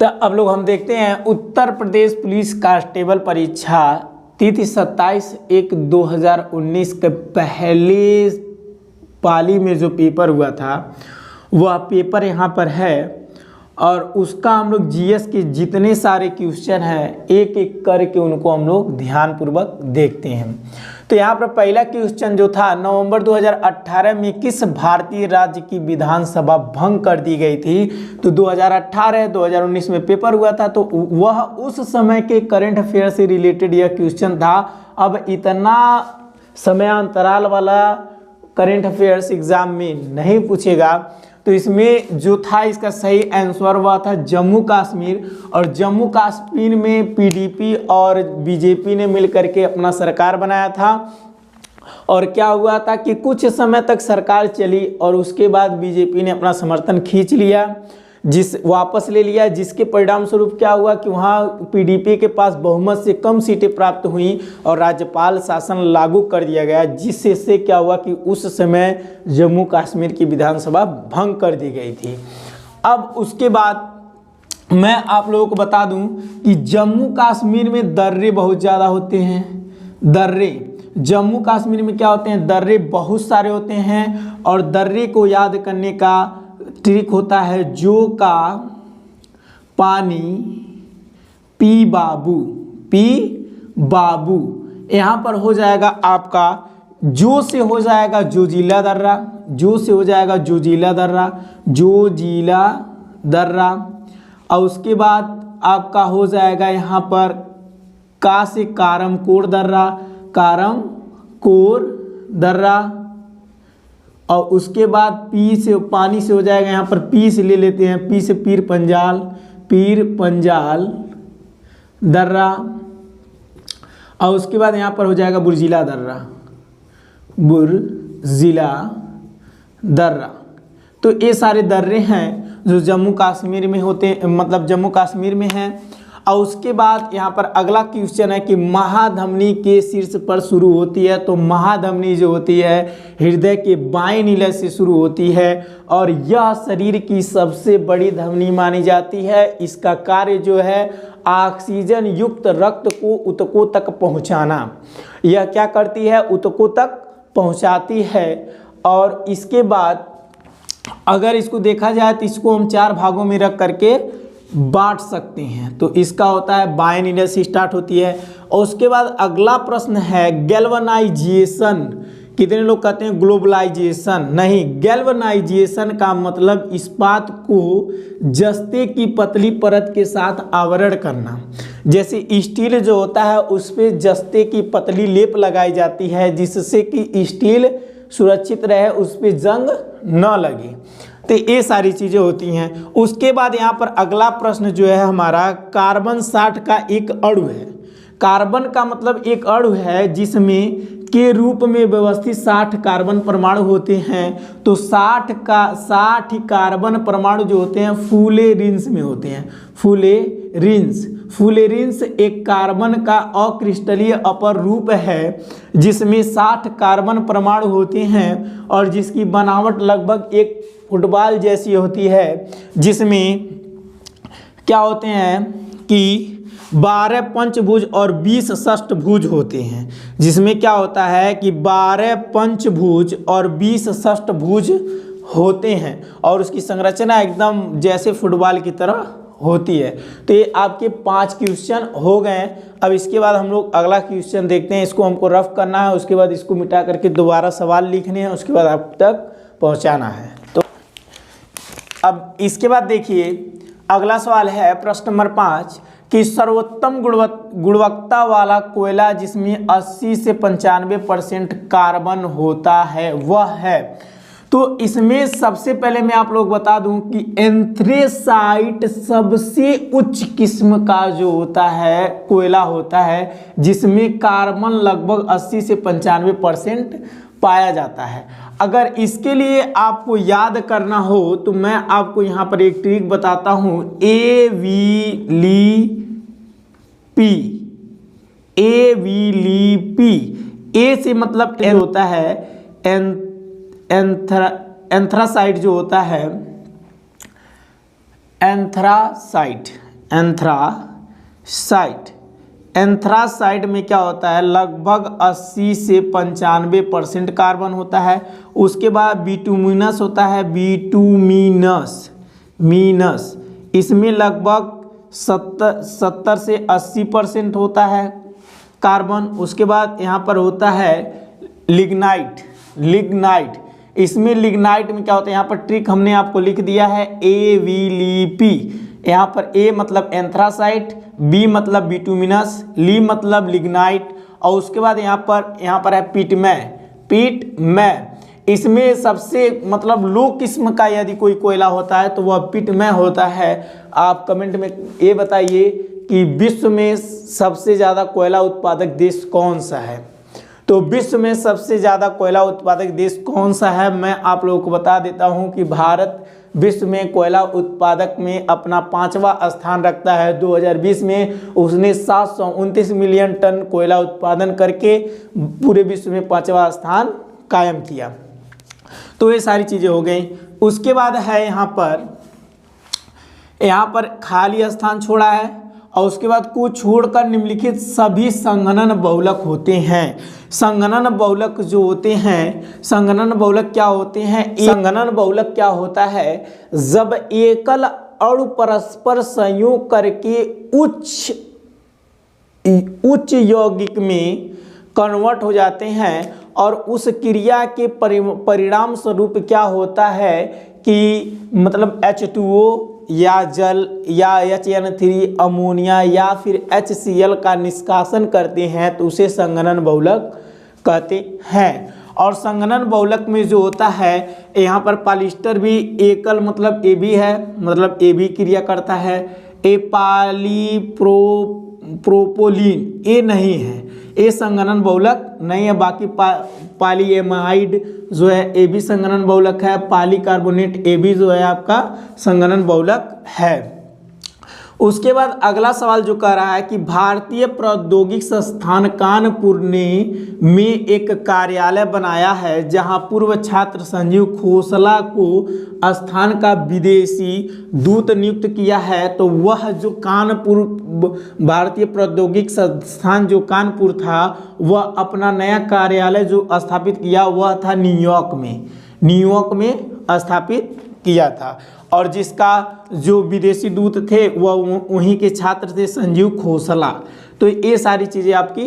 तो अब लोग हम देखते हैं उत्तर प्रदेश पुलिस कांस्टेबल परीक्षा तिथि 27/1/2019 के पहले पाली में जो पेपर हुआ था वह पेपर यहाँ पर है और उसका हम लोग जीएस के जितने सारे क्वेश्चन हैं एक एक करके उनको हम लोग ध्यानपूर्वक देखते हैं। तो यहाँ पर पहला क्वेश्चन जो था, नवंबर 2018 में किस भारतीय राज्य की विधानसभा भंग कर दी गई थी? तो 2018-2019 में पेपर हुआ था, तो वह उस समय के करंट अफेयर से रिलेटेड यह क्वेश्चन था। अब इतना समय अंतराल वाला करंट अफेयर्स एग्जाम में नहीं पूछेगा, तो इसमें जो था इसका सही आंसर हुआ था जम्मू कश्मीर। और जम्मू कश्मीर में पीडीपी और बीजेपी ने मिलकर के अपना सरकार बनाया था। और क्या हुआ था कि कुछ समय तक सरकार चली और उसके बाद बीजेपी ने अपना समर्थन खींच लिया, वापस ले लिया, जिसके परिणाम स्वरूप क्या हुआ कि वहाँ पीडीपी के पास बहुमत से कम सीटें प्राप्त हुई और राज्यपाल शासन लागू कर दिया गया, जिससे क्या हुआ कि उस समय जम्मू कश्मीर की विधानसभा भंग कर दी गई थी। अब उसके बाद मैं आप लोगों को बता दूं कि जम्मू कश्मीर में दर्रे बहुत ज़्यादा होते हैं। दर्रे जम्मू कश्मीर में क्या होते हैं? दर्रे बहुत सारे होते हैं। और दर्रे को याद करने का ट्रिक होता है जो का पानी पी बाबू। यहाँ पर हो जाएगा आपका जो से हो जाएगा जोजिला दर्रा, जो से हो जाएगा जोजिला दर्रा। और उसके बाद आपका हो जाएगा यहाँ पर का से कारमकोर दर्रा। और उसके बाद पी से पानी से हो जाएगा, यहाँ पर पी से ले लेते हैं, पी से पीर पंजाल दर्रा। और उसके बाद यहाँ पर हो जाएगा बुर्जिला दर्रा। तो ये सारे दर्रे हैं जो जम्मू कश्मीर में होते, मतलब जम्मू कश्मीर में हैं। और उसके बाद यहाँ पर अगला क्वेश्चन है कि महाधमनी के शीर्ष पर शुरू होती है। तो महाधमनी जो होती है हृदय के बाएं नीले से शुरू होती है और यह शरीर की सबसे बड़ी धमनी मानी जाती है। इसका कार्य जो है ऑक्सीजन युक्त रक्त को ऊतकों तक पहुँचाना। यह क्या करती है? ऊतकों तक पहुँचाती है। और इसके बाद अगर इसको देखा जाए तो इसको हम 4 भागों में रख करके बांट सकते हैं। तो इसका होता है बाएं नीले से स्टार्ट होती है। और उसके बाद अगला प्रश्न है गैल्वनाइजेशन। कितने लोग कहते हैं ग्लोबलाइजेशन? नहीं, गैल्वनाइजेशन का मतलब इस्पात को जस्ते की पतली परत के साथ आवरण करना। जैसे स्टील जो होता है उस पर जस्ते की पतली लेप लगाई जाती है जिससे कि स्टील सुरक्षित रहे, उस पर जंग न लगे। तो ये सारी चीज़ें होती हैं। उसके बाद यहाँ पर अगला प्रश्न जो है हमारा कार्बन 60 का एक अणु है। कार्बन का मतलब एक अणु है जिसमें के रूप में व्यवस्थित 60 कार्बन परमाणु होते हैं। तो 60 कार्बन परमाणु जो होते हैं फुलेरिन्स में होते हैं। फुलेरिन्स एक कार्बन का अक्रिस्टलीय अपर रूप है जिसमें 60 कार्बन परमाणु होते हैं और जिसकी बनावट लगभग एक फुटबॉल जैसी होती है, जिसमें क्या होते हैं कि 12 पंचभुज और 20 षष्ठभुज होते हैं। जिसमें क्या होता है कि 12 पंचभुज और 20 षष्ठभुज होते हैं और उसकी संरचना एकदम जैसे फुटबॉल की तरह होती है। तो ये आपके 5 क्वेश्चन हो गए। अब इसके बाद हम लोग अगला क्वेश्चन देखते हैं। इसको हमको रफ करना है, उसके बाद इसको मिटा करके दोबारा सवाल लिखने हैं, उसके बाद आप तक पहुंचाना है। तो अब इसके बाद देखिए अगला सवाल है प्रश्न नंबर 5 कि सर्वोत्तम गुणवत्ता वाला कोयला जिसमें 80 से 95% कार्बन होता है वह है। तो इसमें सबसे पहले मैं आप लोग बता दूं कि एंथ्रेसाइट सबसे उच्च किस्म का जो होता है कोयला होता है जिसमें कार्बन लगभग 80 से 95% पाया जाता है। अगर इसके लिए आपको याद करना हो तो मैं आपको यहाँ पर एक ट्रिक बताता हूँ। AVLP ए से मतलब होता है एंथ्रासाइट जो होता है एंथ्रासाइट एंथ्रासाइट। एंथ्रासाइट में क्या होता है, लगभग 80 से 95% कार्बन होता है। उसके बाद बिटुमिनस होता है, मीनस, इसमें लगभग 70 से 80% होता है कार्बन। उसके बाद यहाँ पर होता है लिग्नाइट। इसमें लिग्नाइट में क्या होता है, यहाँ पर ट्रिक हमने आपको लिख दिया है, AVLP। यहाँ पर A मतलब एंथ्रासाइट, B मतलब बिटुमिनस, ली मतलब लिग्नाइट, और उसके बाद यहाँ पर है पिटमै। इसमें सबसे मतलब लो किस्म का यदि कोई कोयला होता है तो वह पिटमै होता है। आप कमेंट में ये बताइए कि विश्व में सबसे ज़्यादा कोयला उत्पादक देश कौन सा है। तो विश्व में सबसे ज़्यादा कोयला उत्पादक देश कौन सा है, मैं आप लोगों को बता देता हूं कि भारत विश्व में कोयला उत्पादक में अपना 5वां स्थान रखता है। 2020 में उसने 729 मिलियन टन कोयला उत्पादन करके पूरे विश्व में 5वां स्थान कायम किया। तो ये सारी चीज़ें हो गई। उसके बाद है यहाँ पर खाली स्थान छोड़ा है, और उसके बाद को छोड़कर निम्नलिखित सभी संघनन बहुलक होते हैं। संघनन बहुलक जो होते हैं, संघनन बहुलक क्या होते हैं, संघनन बहुलक क्या होता है, जब एकल अणु परस्पर संयोग करके उच्च यौगिक में कन्वर्ट हो जाते हैं, और उस क्रिया के परिणाम स्वरूप क्या होता है कि मतलब H2O या जल या HN3 अमोनिया या फिर HCl का निष्कासन करते हैं, तो उसे संघनन बहुलक कहते हैं। और संघनन बहुलक में जो होता है, यहाँ पर पॉलिएस्टर भी एकल मतलब AB है, मतलब AB क्रिया करता है। ए पॉलीप्रोपोलीन ये नहीं है, ये संघनन बहुलक नहीं है। बाकी पॉलीएमाइड जो है ये भी संघनन बहुलक है। पॉलीकार्बोनेट ये भी जो है आपका संघनन बहुलक है। उसके बाद अगला सवाल जो कह रहा है कि भारतीय प्रौद्योगिकी संस्थान कानपुर ने में एक कार्यालय बनाया है, जहां पूर्व छात्र संजीव खोसला को स्थान का विदेशी दूत नियुक्त किया है। तो वह जो कानपुर भारतीय प्रौद्योगिकी संस्थान जो कानपुर था, वह अपना नया कार्यालय जो स्थापित किया वह था न्यूयॉर्क में स्थापित किया था। और जिसका जो विदेशी दूत थे वह वहीं के छात्र थे, संजीव खोसला। तो ये सारी चीज़ें आपकी